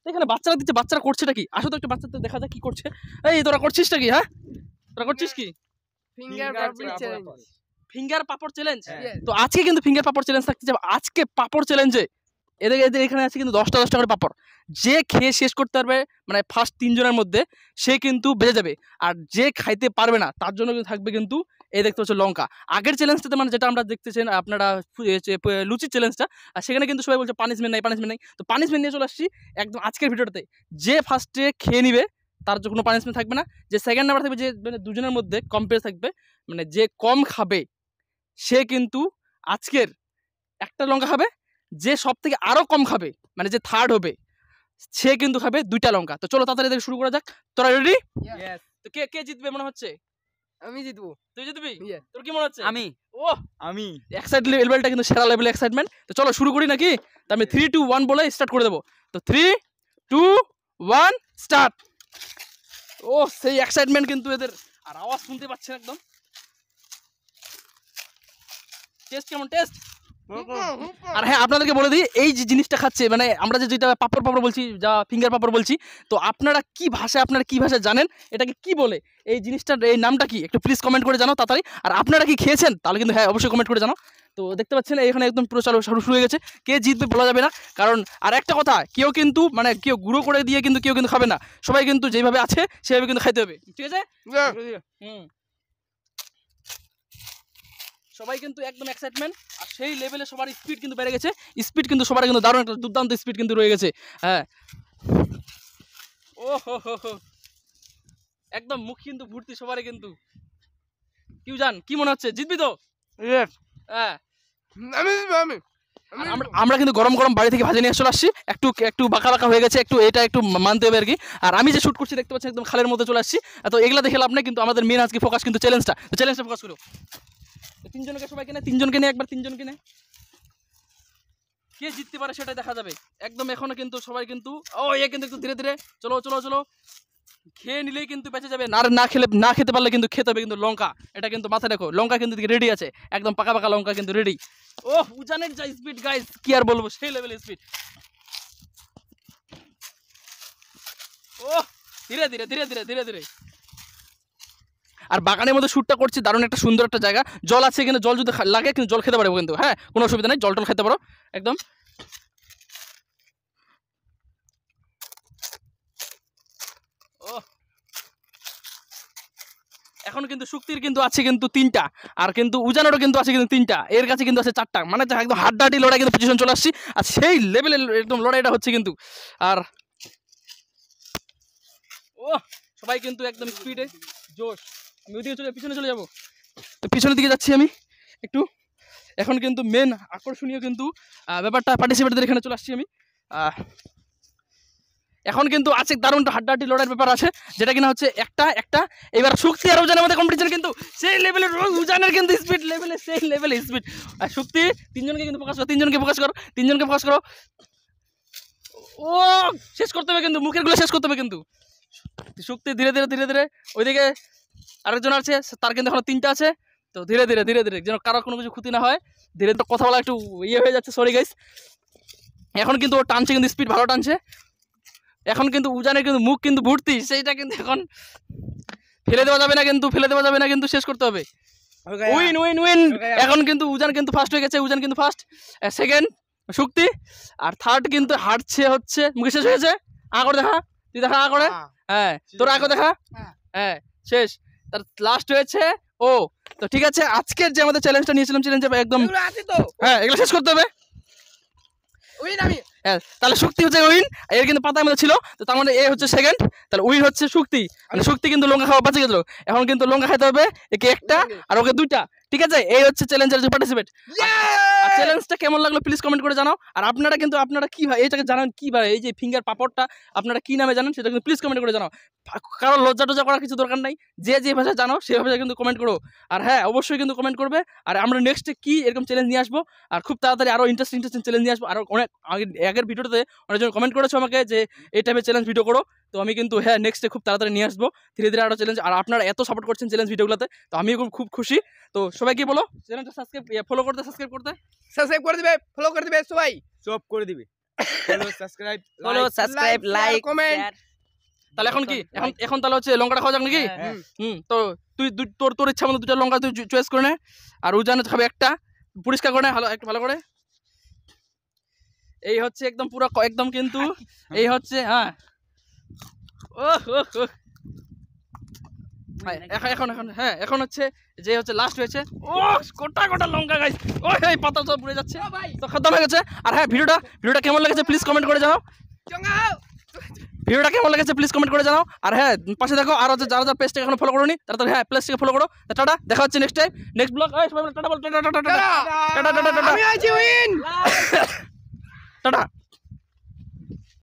এখানে বাচ্চারা দিচ্ছে, বাচ্চারা করছেটা কি? আসো তো একটা বাচ্চাদের দেখা যাক কি করছে। এই তোরা করছিসটা কি? হ্যাঁ তোরা করছিস কি? ফিঙ্গার পাপড় চ্যালেঞ্জ। তো আজকে কিন্তু ফিঙ্গার পাপড় চ্যালেঞ্জ থাকছে। আজকে পাপড় চ্যালেঞ্জে এদের এদের এখানে আছে কিন্তু 10টা করে পাপড়। যে খেয়ে শেষ করতে পারবে মানে ফার্স্ট 3 জনের মধ্যে সে কিন্তু বেঁচে যাবে। আর যে খাইতে পারবে না তার জন্য কিন্তু থাকবে কিন্তু এই দেখতে হচ্ছে লঙ্কা। আগের চ্যালেঞ্জটাতে মানে যেটা আমরা দেখতেছেন আপনারা লুচির চ্যালেঞ্জটা, আর সেখানে কিন্তু সবাই বলছে পানিশমেন্ট নাই পানিশমেন্ট নাই। তো পানিশমেন্ট নিয়ে চলে আসছি একদম আজকের ভিডিওটাতে। যে ফার্স্টে খেয়ে নিবে তার কোনো পানিশমেন্ট থাকবে না। যে সেকেন্ড নাম্বার থাকবে, যে মানে দুজনের মধ্যে কম্পেয়ার থাকবে, মানে যে কম খাবে সে কিন্তু আজকের একটা লঙ্কা খাবে। যে সব থেকে আরো কম খাবে মানে যে থার্ড হবে সে কিন্তু খাবে 2টা লঙ্কা। তো চলো তাড়াতাড়ি শুরু করা যাক। তোরা রেডি? তো কে কে জিতবে মনে হচ্ছে? আমি জিতবো। তুই জিতবি? তোর কি মনে হচ্ছে? আমি আমি এক্সাইটেড লেভেলটা কিন্তু সেরা লেভেল এক্সাইটমেন্ট। তো চলো শুরু করি নাকি? তো আমি 3 2 1 বলে স্টার্ট করে দেবো। তো 3 2 1 স্টার্ট। ও সেই এক্সাইটমেন্ট কিন্তু এদের, আর আওয়াজ শুনতে পাচ্ছেন একদম। টেস্ট কেমন টেস্ট? আর হ্যাঁ আপনাদেরকে বলে দিই, এই যে জিনিসটা খাচ্ছে মানে আমরা যেটা পাপড় পাপড় বলছি, যা ফিঙ্গার পাপড় বলছি, তো আপনারা কি ভাষায় জানেন এটাকে কি বলে, এই জিনিসটার এই নামটা কি একটু প্লিজ কমেন্ট করে জানাও তাড়াতাড়ি। আর আপনারা কি খেয়েছেন তাহলে কিন্তু হ্যাঁ অবশ্যই কমেন্ট করে জানাও। তো দেখতে পাচ্ছেন এখানে একদম পুরো শুরু হয়ে গেছে। কে জিতবে বলা যাবে না, কারণ আর একটা কথা, কেউ কিন্তু মানে কেউ গুঁড়ো করে দিয়ে কিন্তু কেউ কিন্তু খাবে না, সবাই কিন্তু যেভাবে আছে সেভাবে কিন্তু খাইতে হবে, ঠিক আছে? সবাই কিন্তু একদম এক্সাইটমেন্ট, আর সেই লেভেলে সবার স্পিড কিন্তু বেড়ে গেছে। স্পিড কিন্তু সবার কিন্তু দারুণ একটা দুর্দান্ত স্পিড কিন্তু রয়ে গেছে। হ্যাঁ ও হো একদম মুখ কিন্তু ভর্তি সবারই কিন্তু। কি জান কি মনে হচ্ছে, জিতবি তো? হ্যাঁ আমরা কিন্তু গরম গরম বাড়ি থেকে ভাজা নিয়ে চলে আসছি। একটু একটু বাঁকা বাঁকা হয়ে গেছে, একটু এটা একটু মানতে হবে আর কি। আর আমি যে শুট করছি দেখতে পাচ্ছি একদম খালের মধ্যে চলে আসছি। তো এগুলা দেখে লাভ নেই, কিন্তু আমাদের মেন আজকে ফোকাস কিন্তু চ্যালেঞ্জটা ফোকাস করো। 3 জনকে সবাইকে নে, 3 জনকে নে, একবার 3 জনকে নে। কে জিততে পারে সেটাই দেখা যাবে। একদম এখনো কিন্তু সবাই কিন্তু কিন্তু একটু ধীরে ধীরে চলো চলো চলো। খেয়ে নিলেই কিন্তু বেঁচে যাবে, না খেতে পারলে কিন্তু খেতে হবে কিন্তু লঙ্কা। এটা কিন্তু মাথায় রাখো, লঙ্কা কিন্তু রেডি আছে, একদম পাকা পাকা লঙ্কা কিন্তু রেডি। উজানের যা স্পিড গাইস, কি আর বলবো, সেই লেভেল স্পিড। ধীরে ধীরে ধীরে ধীরে ধীরে ধীরে। আর বাগানের মধ্যে শ্যুটটা করছি, দারুণ একটা সুন্দর একটা জায়গা, জল আছে কিন্তু, জল যদি লাগে কিন্তু জল খেতে পারবো কিন্তু, হ্যাঁ কোনো অসুবিধা নেই, জল টল খেতে পারো একদম। এখন কিন্তু শুক্তির কিন্তু আছে কিন্তু 3টা, আর কিন্তু উজানেরও কিন্তু আছে কিন্তু 3টা, এর কাছে কিন্তু আছে 4টা, মানে একদম হাড্ডাহাড্ডি লড়াই কিন্তু পজিশন চলে আসছি। আর সেই লেভেলের একদম লড়াইটা হচ্ছে কিন্তু। আর সবাই কিন্তু একদম স্পিডে জোশ। আমি ওইদিকে পিছনে চলে যাবো, তো পিছনের দিকে যাচ্ছি আমি একটু। এখন কিন্তু মেন আকর্ষণীয় কিন্তু ব্যাপারটা, পার্টিসিপেটদের এখানে চলে আসছি আমি। এখন কিন্তু আছে দারুণ হাড্ডাহাড্ডি লড়াইয়ের ব্যাপার আছে, যেটা কিনা হচ্ছে একটা এবার শক্তি আর উজানের মধ্যে কম্পিটিশন কিন্তু সেই লেভেলের, উজানের কিন্তু স্পিড লেভেলে সেই লেভেলে স্পিড। আর শক্তি 3 জনকে কিন্তু ফোকাস করো, 3 জনকে ফোকাস করো, 3 জনকে ফোকাস করো। শেষ করতে হবে কিন্তু, মুখের গুলো শেষ করতে হবে কিন্তু। শক্তি ধীরে ধীরে ধীরে ধীরে, ওইদিকে আরেকজন আছে, তার কিন্তু এখন 3টা আছে। তো ধীরে ধীরে ধীরে ধীরে, যেন কারো কোনো কিছু ক্ষতি না হয়। ধীরে ধীরে কথা বলা একটু হয়ে যাচ্ছে, সরি গাইস। এখন কিন্তু ও টানছে কিন্তু, স্পিড ভালো টানছে। এখন কিন্তু উজানের কিন্তু মুখ কিন্তু ভর্তি, সেইটা কিন্তু এখন ফেলে দেওয়া যাবে না কিন্তু, শেষ করতে হবে। Win win win. এখন কিন্তু উজান কিন্তু ফার্স্ট হয়ে গেছে, উজান কিন্তু ফার্স্ট, সেকেন্ড শক্তি, আর থার্ড কিন্তু হারছে হচ্ছে মুখে। শেষ হয়েছে, আগর দেখা, তুই দেখা আগরে, হ্যাঁ তোর আগে দেখা, হ্যাঁ শেষ, তার লাস্ট হয়েছে ও। তো ঠিক আছে, আজকের যে আমাদের চ্যালেঞ্জটা নিয়েছিলাম, চ্যালেঞ্জে একদম হ্যাঁ এগুলো শেষ করতে হবে। উইন আমি, তাহলে শক্তি হচ্ছে উইন, এর কিন্তু পাতার মধ্যে ছিল, তো তার মানে এ হচ্ছে সেকেন্ড, তাহলে উইন হচ্ছে শক্তি। মানে শক্তি কিন্তু লঙ্কা খাওয়া বাঁচে গেল, এখন কিন্তু লঙ্কা খাইতে হবে, একে একটা আর ওকে 2টা, ঠিক আছে? এই হচ্ছে চ্যালেঞ্জের যে পার্টিসিপেট। আর চ্যালেঞ্জটা কেমন লাগলো প্লিজ কমেন্ট করে জানাও। আর আপনারা কি ভাই এটাকে জানান কি ভাই, এই যে ফিঙ্গার পাপড়টা আপনারা কি নামে জানেন সেটা কিন্তু প্লিজ কমেন্ট করে জানাও। কারণ লজ্জা টজ্জা করার কিছু দরকার নাই, যে ভাষায় জানো সেই ভাষায় কিন্তু কমেন্ট করো। আর হ্যাঁ অবশ্যই কিন্তু কমেন্ট করবে। আর আমরা নেক্সটে কি এরকম চ্যালেঞ্জ নিয়ে আসবো, আর খুব তাড়াতাড়ি আরও ইন্টারেস্টিং চ্যালেঞ্জ নিয়ে আসবো। আর অনেক আগের ভিডিওতে অনেকজন কমেন্ট করেছো আমাকে যে এই টাইপের চ্যালেঞ্জ ভিডিও করো, তো আমি কিন্তু হ্যাঁ নেক্সটে খুব তাড়াতাড়ি নিয়ে আসবো ধীরে ধীরে আরও চ্যালেঞ্জ। আর আপনারা এত সাপোর্ট করছেন চ্যালেঞ্জ ভিডিওগুলোতে, তো আমিও খুব খুশি। তো সবাইকে বলো চ্যানেলটা সাবস্ক্রাইব করে দিবে, ফলো করে দিবে, সবাই সব করে দিবে। Follow subscribe like comment. তাহলে এখন কি এখন তাহলে হচ্ছে লঙ্কাটা খাওয়া যাক নাকি? তো তুই তোর তোর ইচ্ছা মতো দুটো লঙ্কা তুই চয়েস করে নে, আর ও জানে খাবে একটা, পরিষ্কার করে নে একটু ভালো করে। এই হচ্ছে একদম পুরো একদম কিন্তু এই হচ্ছে হ্যাঁ এখন এখন হ্যাঁ এখন হচ্ছে যে হচ্ছে লাস্ট হয়েছে। ও গোটা গোটা লঙ্কা গাইস, ওই এই পাতা সব পুড়ে যাচ্ছে, তো খতম হয়ে গেছে। আর হ্যাঁ ভিডিওটা কেমন লেগেছে প্লিজ কমেন্ট করে জানাও। ভিডিওটা কেমন লেগেছে প্লিজ কমেন্ট করে জানাও। আর হ্যাঁ পাশে দেখো আর হচ্ছে যারা যারা পেজটাকে এখনো ফলো করোনি তারা তো হ্যাঁ পেজটাকে ফলো করো। টাটা, দেখা হচ্ছে next time next blog. Tata বল, tata tata tata tata tata tata tata.